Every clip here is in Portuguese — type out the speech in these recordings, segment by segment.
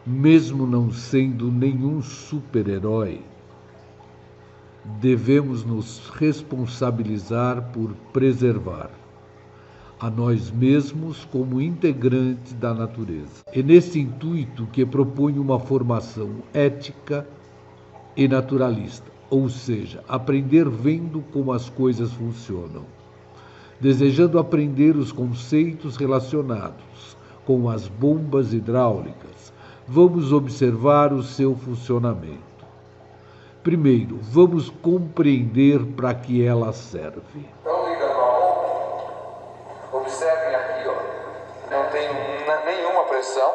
mesmo não sendo nenhum super-herói, devemos nos responsabilizar por preservar a nós mesmos como integrantes da natureza. É nesse intuito que proponho uma formação ética e naturalista, ou seja, aprender vendo como as coisas funcionam, desejando aprender os conceitos relacionados com as bombas hidráulicas. Vamos observar o seu funcionamento. Primeiro, vamos compreender para que ela serve. Então liga para a bomba. Observem aqui, ó. Não tem nenhuma pressão.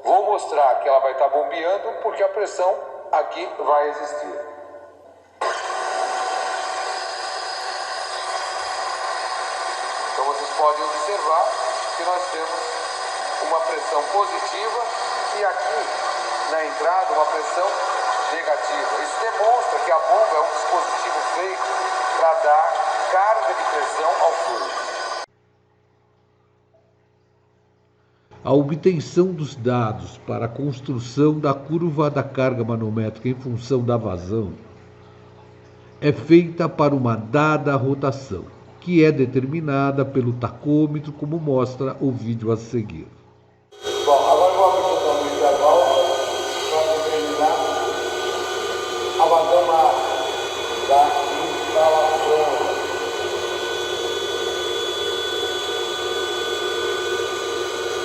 Vou mostrar que ela vai estar bombeando porque a pressão aqui vai existir. Então vocês podem observar que nós temos uma pressão positiva e aqui na entrada uma pressão negativa. Isso demonstra que a bomba é um dispositivo feito para dar carga de pressão ao fluido. A obtenção dos dados para a construção da curva da carga manométrica em função da vazão é feita para uma dada rotação, que é determinada pelo tacômetro, como mostra o vídeo a seguir. Bom, agora vou abrir o botão do intervalo para determinar a vazão máxima da instalação.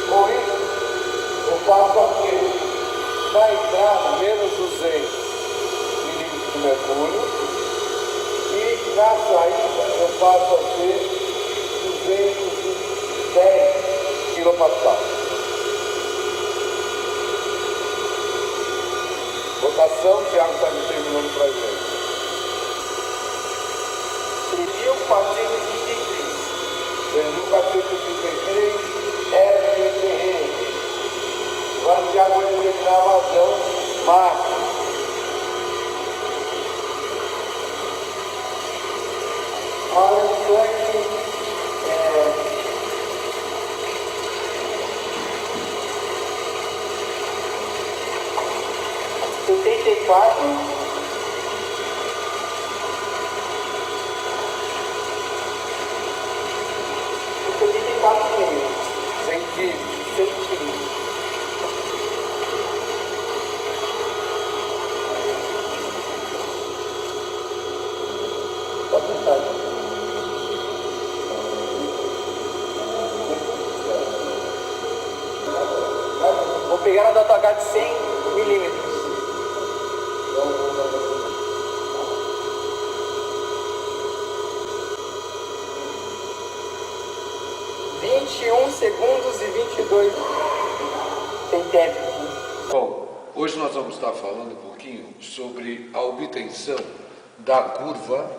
Com isso, eu faço aqui na entrada menos 200 milímetros de mercúrio e na saída eu faço aqui 210 kPa. Rotação, o Thiago está determinando para a gente. 3.433 RPM. Agora o Thiago vai determinar a vazão máxima. Agora o tanque é 74. Vou pegar na JH de 100 milímetros. Segundos e 22 centésimos. Bom, hoje nós vamos estar falando um pouquinho sobre a obtenção da curva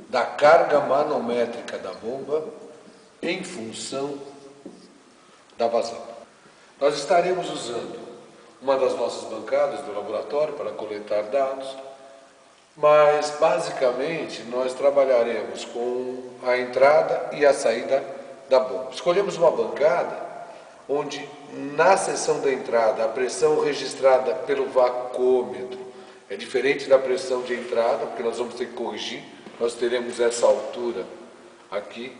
da carga manométrica da bomba em função da vazão. Nós estaremos usando uma das nossas bancadas do laboratório para coletar dados, mas basicamente nós trabalharemos com a entrada e a saída da bomba. Escolhemos uma bancada onde na seção da entrada a pressão registrada pelo vacômetro é diferente da pressão de entrada, porque nós vamos ter que corrigir. Nós teremos essa altura aqui,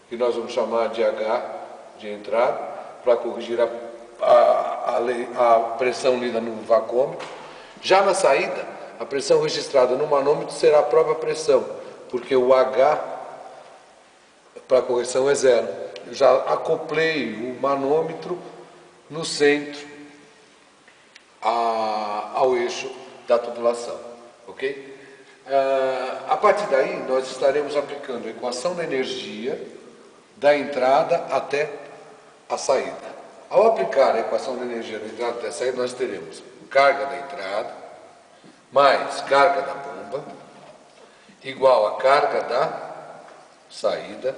que nós vamos chamar de H de entrada, para corrigir a pressão lida no vacômetro. Já na saída, a pressão registrada no manômetro será a própria pressão, porque o H para correção é 0. Eu já acoplei o manômetro no centro ao eixo da tubulação, ok? A partir daí, nós estaremos aplicando a equação da energia da entrada até a saída. Ao aplicar a equação da energia da entrada até a saída, nós teremos carga da entrada mais carga da bomba igual a carga da saída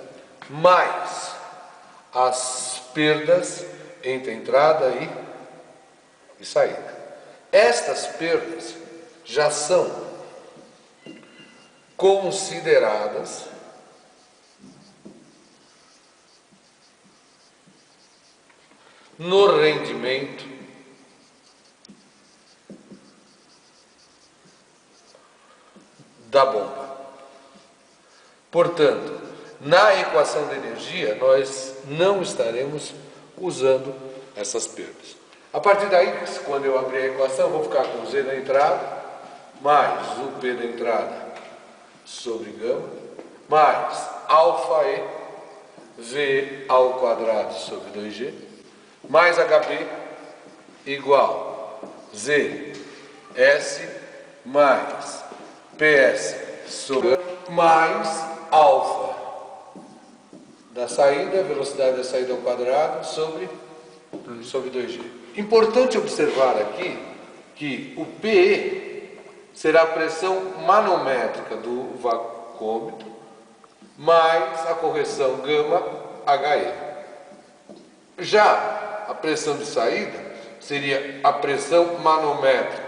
mais as perdas entre entrada e saída. Estas perdas já são consideradas no rendimento da bomba. Portanto, na equação de energia, nós não estaremos usando essas perdas. A partir daí, quando eu abrir a equação, eu vou ficar com Z da entrada, mais o P da entrada sobre gama, mais alfa E, V ao quadrado sobre 2G, mais HB, igual Z, S, mais PS sobre mais alfa da saída, velocidade da saída ao quadrado, sobre 2G. Importante observar aqui que o PE será a pressão manométrica do vacômetro mais a correção gama HE. Já a pressão de saída seria a pressão manométrica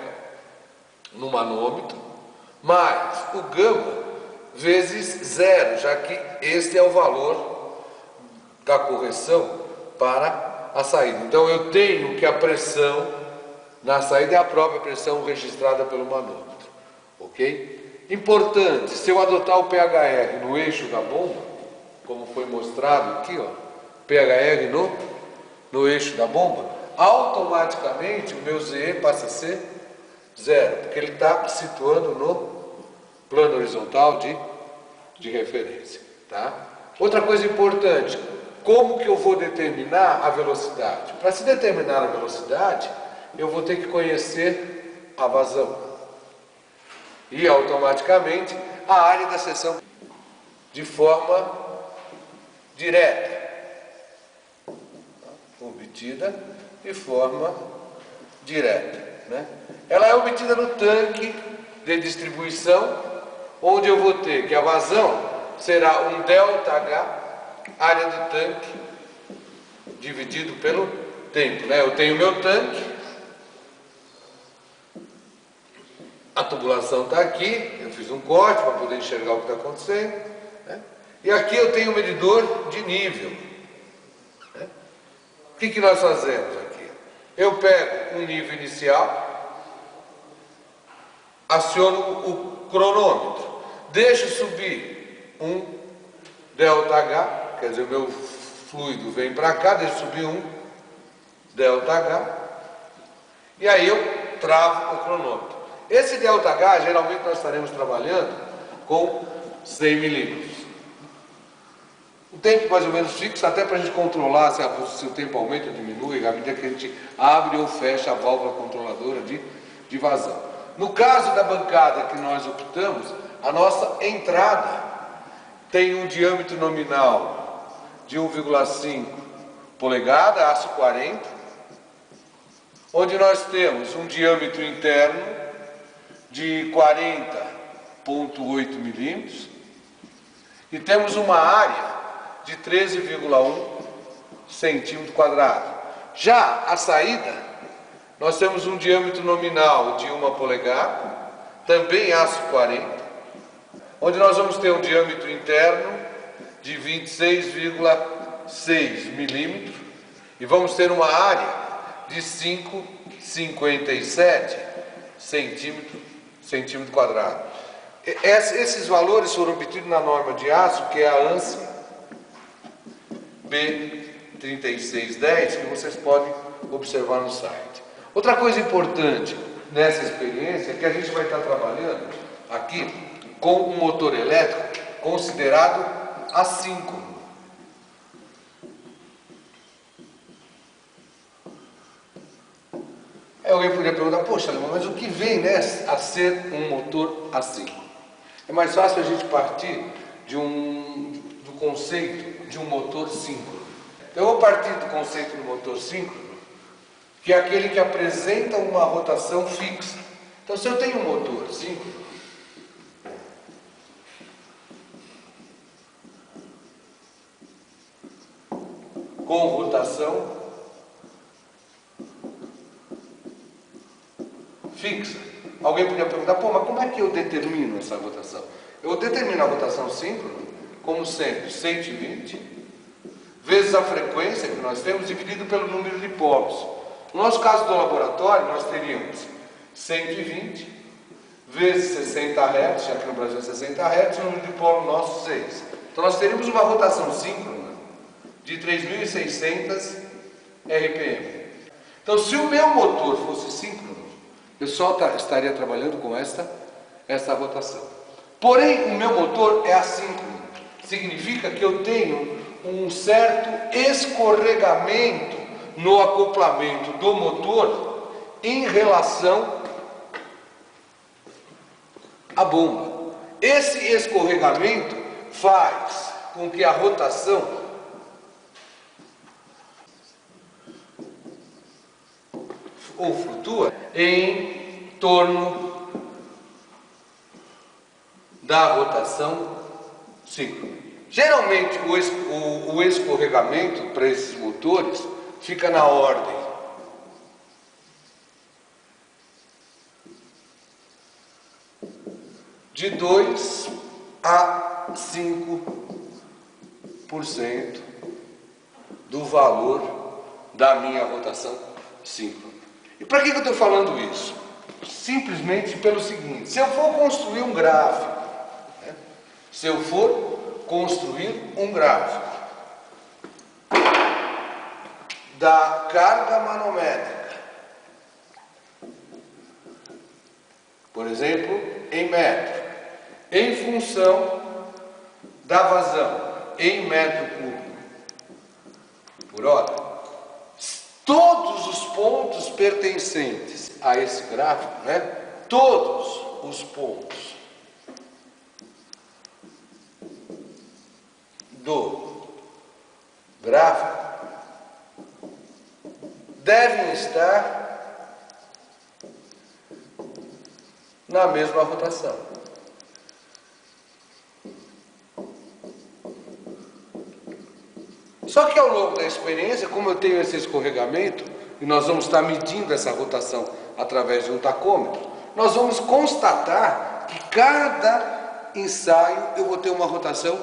no manômetro mais o gama vezes zero, já que este é o valor da correção para a saída. Então eu tenho que a pressão na saída é a própria pressão registrada pelo manômetro, ok? Importante, se eu adotar o PHR no eixo da bomba, como foi mostrado aqui, ó, PHR no eixo da bomba, automaticamente o meu ZE passa a ser zero, porque ele está situando no plano horizontal de referência, tá? Outra coisa importante, como que eu vou determinar a velocidade? Para se determinar a velocidade, eu vou ter que conhecer a vazão e automaticamente a área da seção de forma direta, obtida de forma direta, né? Ela é obtida no tanque de distribuição, onde eu vou ter que a vazão será um ΔH, área do tanque, dividido pelo tempo, né? Eu tenho meu tanque, a tubulação está aqui, eu fiz um corte para poder enxergar o que está acontecendo, né? E aqui eu tenho o medidor de nível, né? O que nós fazemos aqui? Eu pego um nível inicial, aciono o cronômetro, deixo subir um ΔH, quer dizer, o meu fluido vem para cá, deixo subir um ΔH, e aí eu travo o cronômetro. Esse ΔH, geralmente nós estaremos trabalhando com 100 milímetros. O tempo mais ou menos fixo, até para a gente controlar se o tempo aumenta ou diminui, à medida que a gente abre ou fecha a válvula controladora de vazão. No caso da bancada que nós optamos, a nossa entrada tem um diâmetro nominal de 1,5 polegada, aço 40, onde nós temos um diâmetro interno de 40,8 milímetros e temos uma área de 13,1 centímetro quadrado. Já a saída, nós temos um diâmetro nominal de 1 polegada, também aço 40, onde nós vamos ter um diâmetro interno de 26,6 milímetros e vamos ter uma área de 5,57 centímetro quadrado. Esses valores foram obtidos na norma de aço, que é a ANSI B3610, que vocês podem observar no site. Outra coisa importante nessa experiência é que a gente vai estar trabalhando aqui com um motor elétrico considerado assíncrono. Alguém poderia perguntar, poxa, mas o que vem, né, a ser um motor assíncrono? É mais fácil a gente partir do conceito de um motor síncrono. Então, eu vou partir do conceito do motor síncrono, que é aquele que apresenta uma rotação fixa. Então, se eu tenho um motor síncrono, com rotação fixa, alguém poderia perguntar, pô, mas como é que eu determino essa rotação? Eu determino a rotação síncrona como sempre 120 vezes a frequência que nós temos dividido pelo número de polos. No nosso caso do laboratório, nós teríamos 120 vezes 60 Hz, já que no Brasil é 60 Hz, o número de polos nosso 6. Então nós teríamos uma rotação síncrona de 3.600 RPM. Então se o meu motor fosse síncrono, eu só estaria trabalhando com esta rotação. Porém, o meu motor é assíncrono. Significa que eu tenho um certo escorregamento no acoplamento do motor em relação à bomba. Esse escorregamento faz com que a rotação ou flutua em torno da rotação síncrona. Geralmente o escorregamento para esses motores fica na ordem de 2 a 5% do valor da minha rotação síncrona. E para que eu estou falando isso? Simplesmente pelo seguinte: se eu for construir um gráfico, da carga manométrica, por exemplo, em metro, em função da vazão em metro cúbico por hora, todos os pontos pertencentes a esse gráfico, todos os pontos do gráfico devem estar na mesma rotação. Só que ao longo da experiência, como eu tenho esse escorregamento, e nós vamos estar medindo essa rotação através de um tacômetro, nós vamos constatar que cada ensaio eu vou ter uma rotação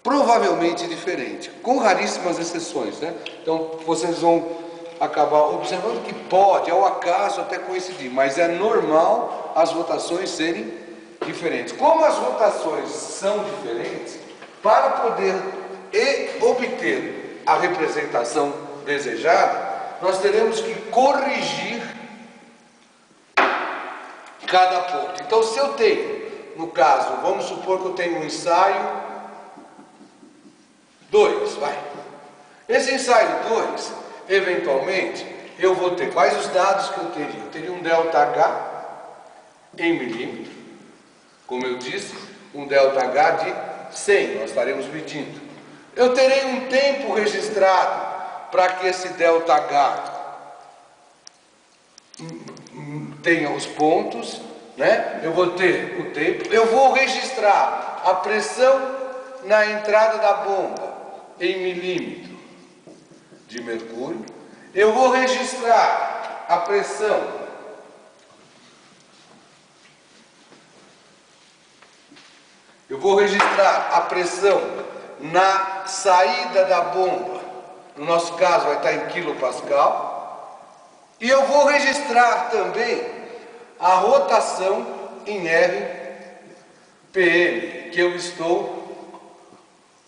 provavelmente diferente, com raríssimas exceções, Então vocês vão acabar observando que pode, ao acaso, até coincidir, mas é normal as rotações serem diferentes. Como as rotações são diferentes, para poder obter a representação desejada, nós teremos que corrigir cada ponto. Então, se eu tenho, no caso, vamos supor que eu tenho um ensaio 2, Esse ensaio 2, eventualmente, eu vou ter quais os dados que eu teria? Eu teria um ΔH em milímetro, como eu disse, um ΔH de 100, nós estaremos medindo. Eu terei um tempo registrado para que esse ΔH tenha os pontos, Eu vou ter o tempo, eu vou registrar a pressão na entrada da bomba em milímetro de mercúrio, eu vou registrar a pressão na saída da bomba, no nosso caso vai estar em quilopascal, e eu vou registrar também a rotação em RPM que eu estou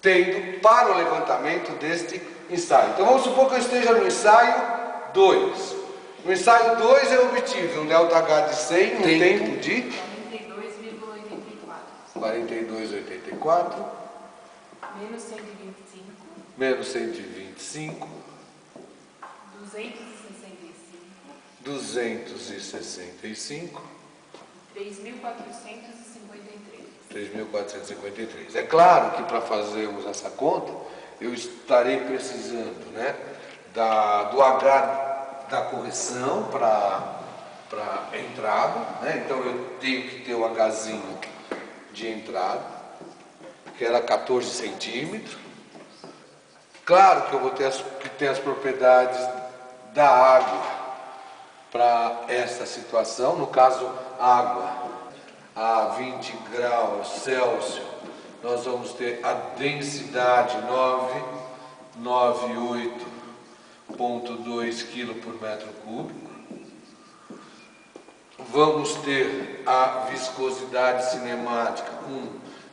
tendo para o levantamento deste ensaio. Então vamos supor que eu esteja no ensaio 2. No ensaio 2 eu obtive um ΔH de 100, um tempo de 42,84. Menos 125. Menos 125. 265. 3.453. É claro que para fazermos essa conta, eu estarei precisando, do H da correção para entrada, Então eu tenho que ter o Hzinho de entrada, que era 14 centímetros. Claro que eu vou ter as propriedades da água para essa situação. No caso, água a 20 graus Celsius, nós vamos ter a densidade 9 98,2 kg por metro cúbico. Vamos ter a viscosidade cinemática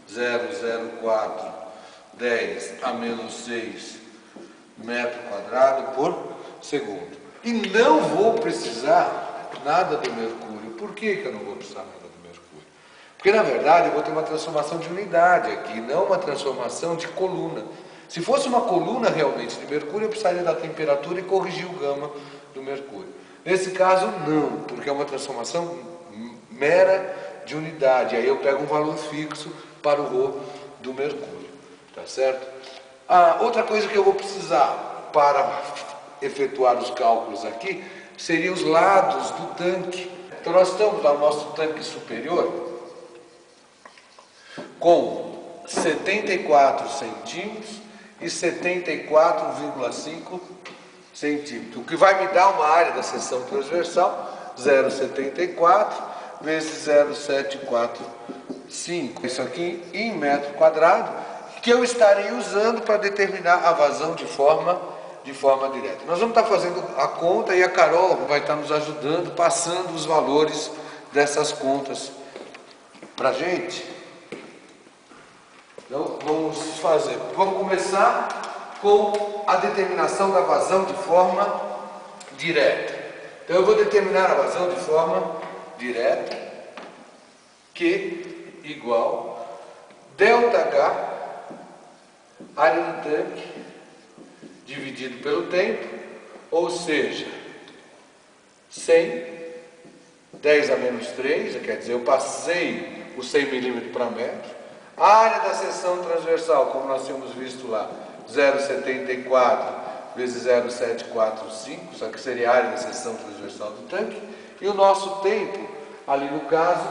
1,00410 a menos 6 metro quadrado por segundo. E não vou precisar nada do mercúrio. Por que eu não vou precisar nada do mercúrio? Porque, na verdade, eu vou ter uma transformação de unidade aqui, não uma transformação de coluna. Se fosse uma coluna realmente de mercúrio, eu precisaria da temperatura e corrigir o gama do mercúrio. Nesse caso, não, porque é uma transformação mera de unidade. Aí eu pego um valor fixo para o ρ do mercúrio, tá certo? Outra coisa que eu vou precisar para efetuar os cálculos aqui seriam os lados do tanque. Então nós estamos no nosso tanque superior com 74 centímetros e 74,5 centímetros, o que vai me dar uma área da seção transversal 0,74 vezes 0,745. Isso aqui em metro quadrado, que eu estarei usando para determinar a vazão de forma direta. Nós vamos estar fazendo a conta e a Carol vai estar nos ajudando, passando os valores dessas contas para a gente. Então, vamos começar com a determinação da vazão de forma direta. Então, eu vou determinar a vazão de forma direta, Q igual ΔH, área do tanque, dividido pelo tempo, ou seja, 100, 10 a menos 3, quer dizer, eu passei o 100 milímetros para metro. A área da seção transversal, como nós tínhamos visto lá, 0,74 vezes 0,745, só que seria a área da seção transversal do tanque. E o nosso tempo, ali no caso,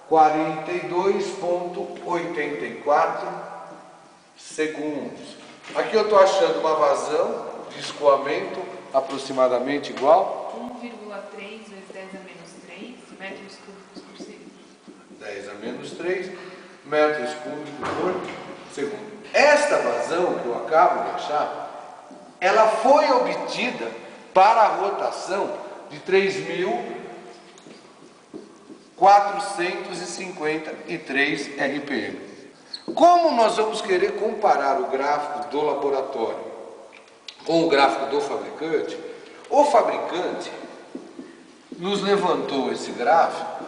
42,84 segundos. Aqui eu estou achando uma vazão de escoamento aproximadamente igual 1,3 vezes 10 a menos 3 metros cúbicos por segundo. 10 a menos 3 metros cúbicos por segundo. Esta vazão que eu acabo de achar, ela foi obtida para a rotação de 3.453 RPM. Como nós vamos querer comparar o gráfico do laboratório com o gráfico do fabricante, o fabricante nos levantou esse gráfico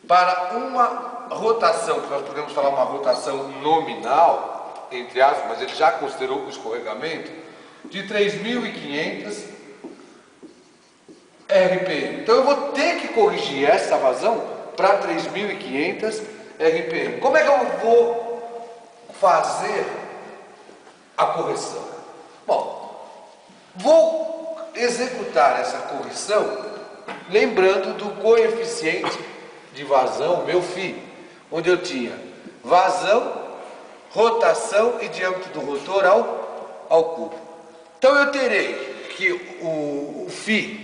para uma rotação, que nós podemos falar uma rotação nominal, entre aspas, mas ele já considerou o escorregamento, de 3.500 RPM. Então eu vou ter que corrigir essa vazão para 3.500 RPM. Como é que eu vou fazer a correção? Bom, vou executar essa correção lembrando do coeficiente de vazão, meu φ, onde eu tinha vazão, rotação e diâmetro do rotor ao cubo. Então eu terei que o φ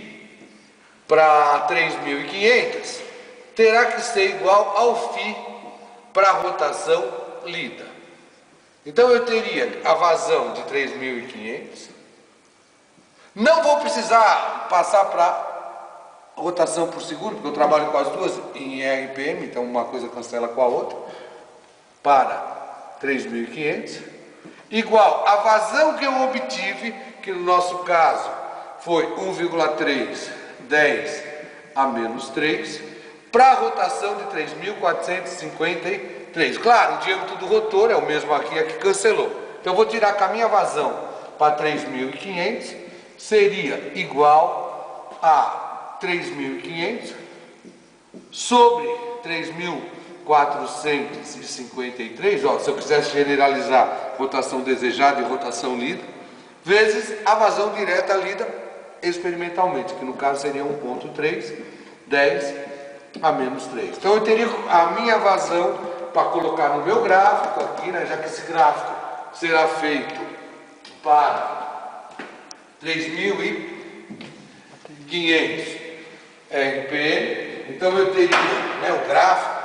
para 3.500 terá que ser igual ao φ para a rotação lida. Então eu teria a vazão de 3.500. Não vou precisar passar para rotação por segundo, porque eu trabalho com as duas em RPM, então uma coisa cancela com a outra, para 3.500, igual a vazão que eu obtive, que no nosso caso foi 1,3, 10 a menos 3, para a rotação de 3.453. Claro, o diâmetro do rotor é o mesmo aqui, aqui cancelou. Então eu vou tirar com a minha vazão para 3.500, seria igual a 3.500 sobre 3.453, ó, se eu quisesse generalizar rotação desejada e rotação lida, vezes a vazão direta lida experimentalmente, que no caso seria 1,3, 10 a menos 3. Então eu teria a minha vazão para colocar no meu gráfico aqui, né, já que esse gráfico será feito para 3.500 RPM, então eu teria, né, o gráfico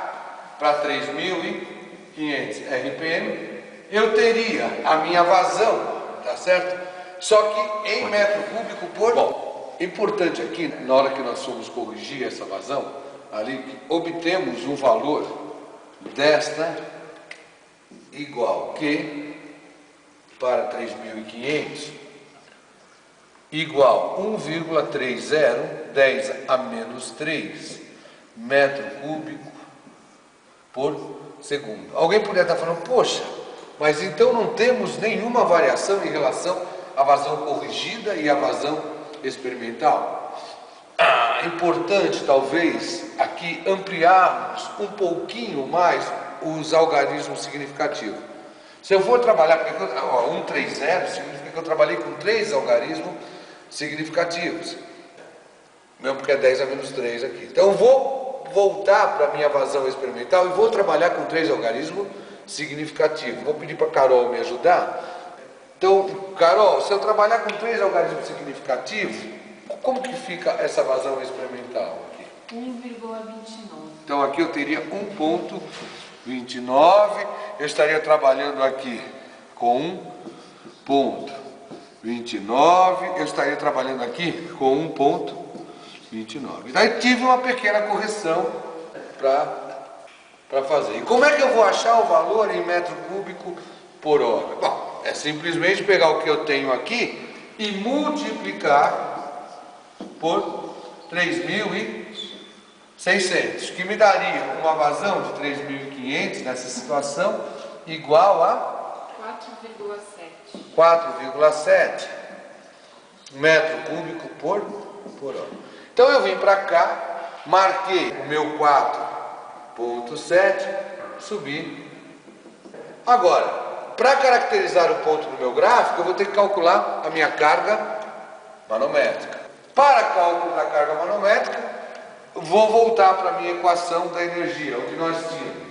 para 3.500 RPM eu teria a minha vazão, tá certo? Só que em metro cúbico por... Bom, importante aqui, na hora que nós fomos corrigir essa vazão, ali, obtemos um valor desta igual que, para 3.500, igual 1,3010 a menos 3 metro cúbico por segundo. Alguém poderia estar falando, poxa, mas então não temos nenhuma variação em relação à vazão corrigida e à vazão experimental? É importante, talvez, aqui ampliarmos um pouquinho mais os algarismos significativos. Se eu for trabalhar, 130 significa que eu trabalhei com 3 algarismos significativos, mesmo porque é 10 a menos 3 aqui. Então eu vou voltar para a minha vazão experimental e vou trabalhar com 3 algarismos significativos. Vou pedir para a Carol me ajudar. Então, Carol, se eu trabalhar com 3 algarismos significativos, como que fica essa vazão experimental aqui? 1,29. Então aqui eu teria 1,29, eu estaria trabalhando aqui com 1,29, eu estaria trabalhando aqui com 1,29. Daí tive uma pequena correção para fazer. E como é que eu vou achar o valor em metro cúbico por hora? Bom, é simplesmente pegar o que eu tenho aqui e multiplicar por 3.600, que me daria uma vazão de 3.500 nessa situação, igual a 4,7 metro cúbico por hora. Então eu vim para cá, marquei o meu 4,7, subi. Agora, para caracterizar o ponto do meu gráfico, eu vou ter que calcular a minha carga manométrica. Para cálculo da carga manométrica, vou voltar para a minha equação da energia, onde nós tínhamos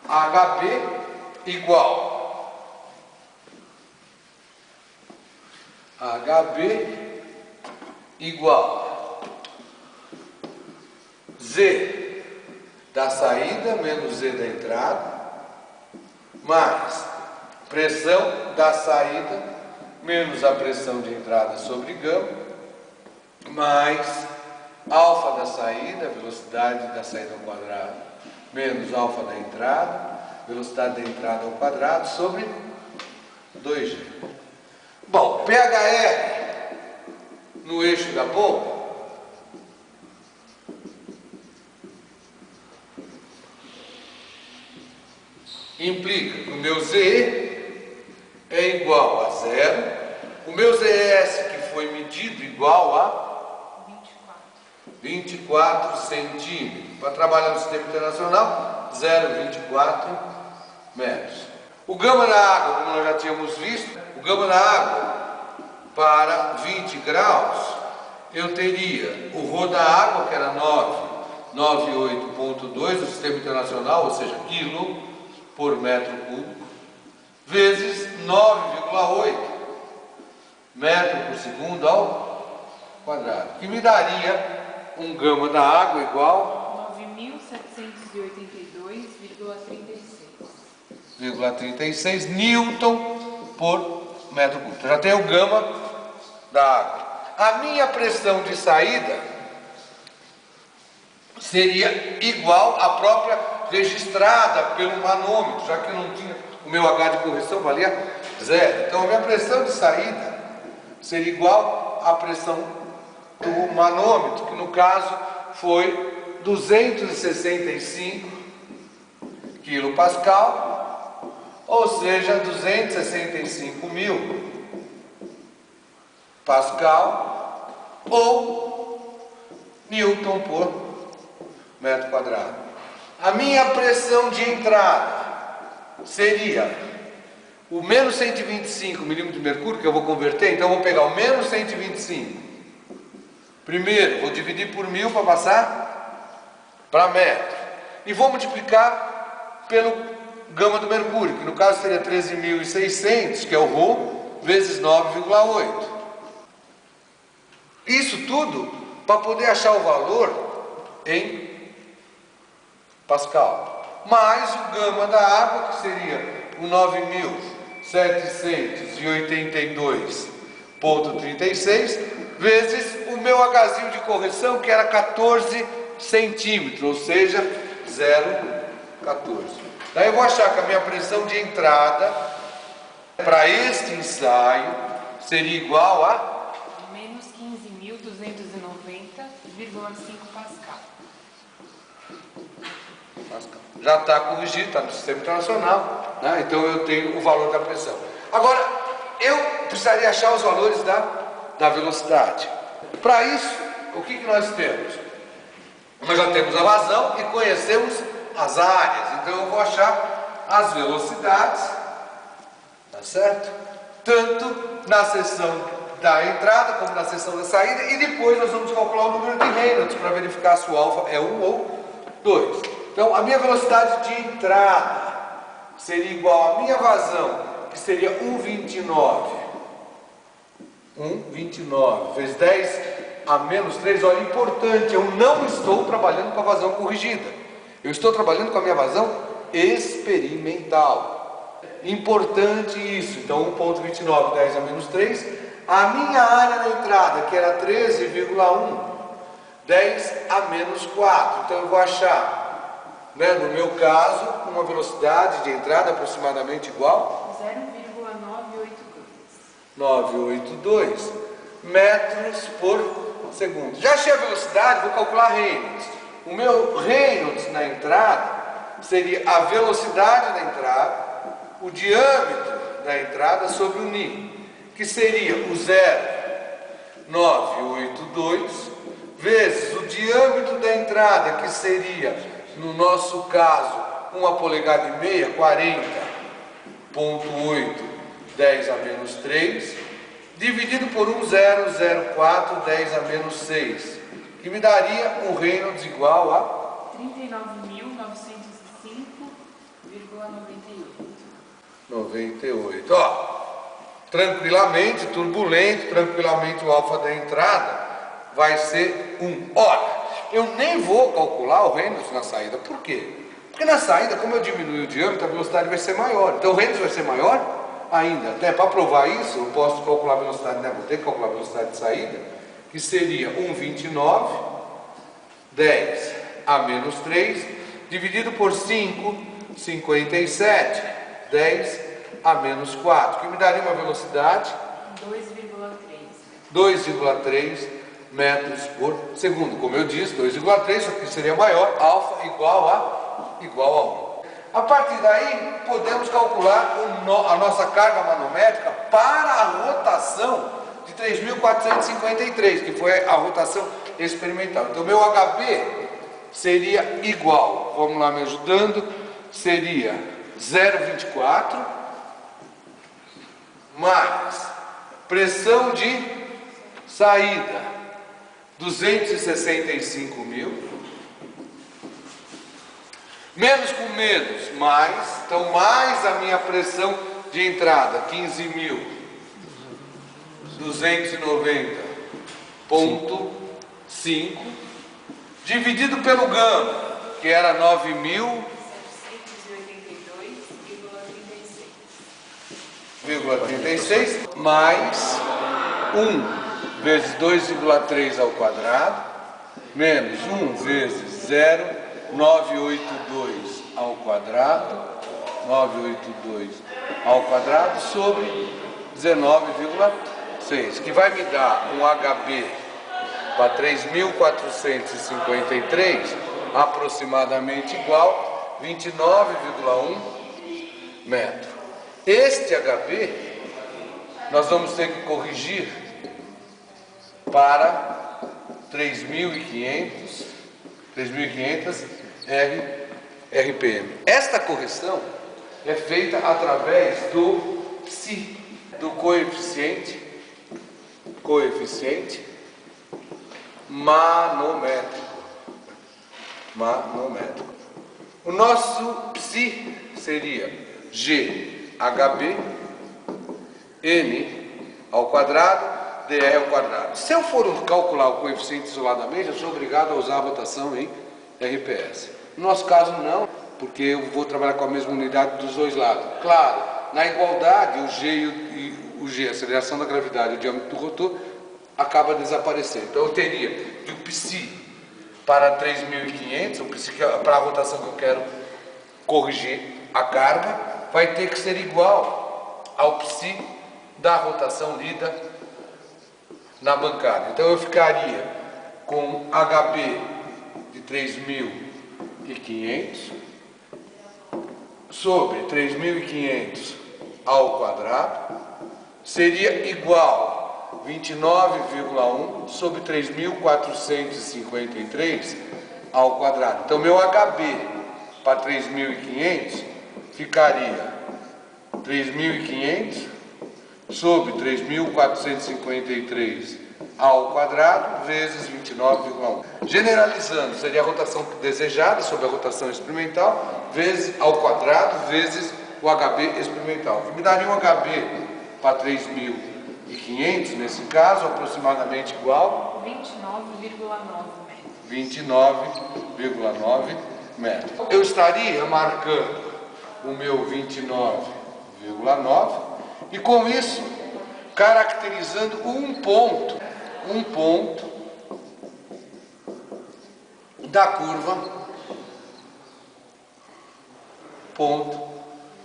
HB igual Z da saída menos Z da entrada, mais pressão da saída menos a pressão de entrada sobre gama, mais alfa da saída, velocidade da saída ao quadrado, menos alfa da entrada, velocidade da entrada ao quadrado, sobre 2G. Bom, PHR no eixo da bomba implica que o meu ZE é igual a 0, o meu ZS, que foi medido, igual a 24 centímetros. Para trabalhar no sistema internacional, 0,24 metros. O gama da água, como nós já tínhamos visto, o gama da água para 20 graus, eu teria o rho da água, que era 998,2 do sistema internacional, ou seja, quilo por metro cúbico, vezes 9,8 metro por segundo ao quadrado, que me daria um gama da água igual 9.782,36 newton por metro cúbico. Já tem o gama da água. A minha pressão de saída seria igual à própria registrada pelo manômetro, já que eu não tinha, o meu H de correção valia 0. Então a minha pressão de saída seria igual à pressão do manômetro, que no caso foi 265 kPa, ou seja, 265.000 Pascal ou Newton por metro quadrado. A minha pressão de entrada seria o menos 125 milímetros de mercúrio, que eu vou converter, então eu vou pegar o menos 125. Primeiro, vou dividir por 1000 para passar para metro. E vou multiplicar pelo gama do mercúrio, que no caso seria 13.600, que é o ρ, vezes 9,8. Isso tudo para poder achar o valor em Pascal. Mais o gama da água, que seria o 9.782,36 vezes o meu Hzinho de correção, que era 14 centímetros, ou seja, 0,14. Daí eu vou achar que a minha pressão de entrada para este ensaio seria igual a menos 15.290,5 Pascal. Já está corrigido, está no sistema internacional, né? Então eu tenho o valor da pressão. Agora, eu precisaria achar os valores da velocidade. Para isso, o que nós temos? Nós já temos a vazão e conhecemos as áreas. Então eu vou achar as velocidades, tá certo? Tanto na seção da entrada como na seção da saída, e depois nós vamos calcular o número de Reynolds para verificar se o alfa é 1 ou 2. Então a minha velocidade de entrada seria igual à minha vazão, que seria 1,29. 1,29 vezes 10 a menos 3. Olha, importante, eu não estou trabalhando com a vazão corrigida. Eu estou trabalhando com a minha vazão experimental. Importante isso. Então 1,29, 10 a menos 3. A minha área na entrada, que era 13,1, 10 a menos 4. Então eu vou achar, né, no meu caso, uma velocidade de entrada aproximadamente igual 0,982 metros por segundo. Já achei a velocidade, vou calcular Reynolds. O meu Reynolds na entrada seria a velocidade da entrada, o diâmetro da entrada sobre o Ni, que seria o 0,982 vezes o diâmetro da entrada, que seria, no nosso caso, 1 polegada e meia, 40,8, 10 a menos 3, dividido por 1,004, 10 a menos 6, que me daria um Reynolds igual a 39.905,98. Ó, tranquilamente, turbulento, tranquilamente o alfa da entrada vai ser 1. Ora, eu nem vou calcular o Reynolds na saída. Por quê? Porque na saída, como eu diminuir o diâmetro, a velocidade vai ser maior. Então o Reynolds vai ser maior ainda. Até para provar isso, eu posso calcular a velocidade, né? Vou ter que calcular a velocidade de saída, que seria 1,29, 10 a menos 3, dividido por 5, 57, 10 a menos 4, que me daria uma velocidade 2,3 metros por segundo. Como eu disse, 2,3, isso aqui seria maior, alfa igual a 1. A partir daí, podemos calcular a nossa carga manométrica para a rotação de 3.453, que foi a rotação experimental. Então, meu HB seria igual, vamos lá me ajudando, seria 0,24 mais pressão de saída 265.000, menos com menos, mais, então mais a minha pressão de entrada, 15.290,5, dividido pelo gama, que era 9.782,36, mais 1 vezes 2,3 ao quadrado, menos 1 vezes 0,982 ao quadrado, 982 ao quadrado sobre 19,6, que vai me dar um HB para 3.453, aproximadamente igual 29,1 metro. Este HB nós vamos ter que corrigir para 3.500 RPM. Esta correção é feita através do psi, do coeficiente manométrico. O nosso psi seria GHB N ao quadrado dr ao quadrado. Se eu for calcular o coeficiente isoladamente, eu sou obrigado a usar a rotação em RPS. No nosso caso não, porque eu vou trabalhar com a mesma unidade dos dois lados. Claro, na igualdade, o G, a aceleração da gravidade e o diâmetro do rotor, acaba desaparecendo. Então eu teria de um psi para 3.500, o psi para a rotação que eu quero corrigir a carga, vai ter que ser igual ao psi da rotação lida na bancada. Então eu ficaria com HB de 3.500 sobre 3.500 ao quadrado seria igual 29,1 sobre 3.453 ao quadrado. Então meu HB para 3.500 ficaria 3.500 sobre 3.453 ao quadrado vezes 29,1. Generalizando, seria a rotação desejada sobre a rotação experimental vezes ao quadrado vezes o HB experimental, que me daria um HB para 3.500, nesse caso, aproximadamente igual 29,9 metros. Eu estaria marcando o meu 29,9 e com isso caracterizando um ponto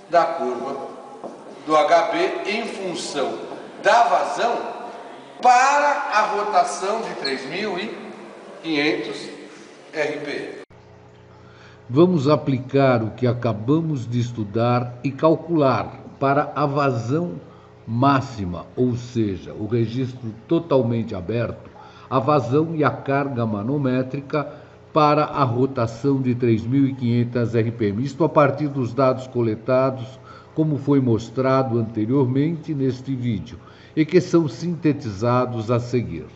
da curva, do HB em função da vazão para a rotação de 3.500 RPM. Vamos aplicar o que acabamos de estudar e calcular para a vazão máxima, ou seja, o registro totalmente aberto, a vazão e a carga manométrica para a rotação de 3.500 RPM. Isto a partir dos dados coletados, como foi mostrado anteriormente neste vídeo, e que são sintetizados a seguir.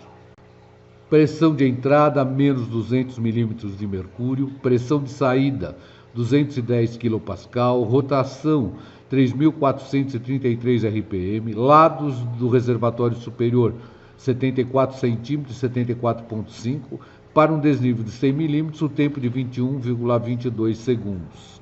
Pressão de entrada, menos 200 milímetros de mercúrio. Pressão de saída, 210 kPa. Rotação, 3.433 RPM. Lados do reservatório superior, 74 centímetros, 74,5. Para um desnível de 100 milímetros, o tempo de 21,22 segundos.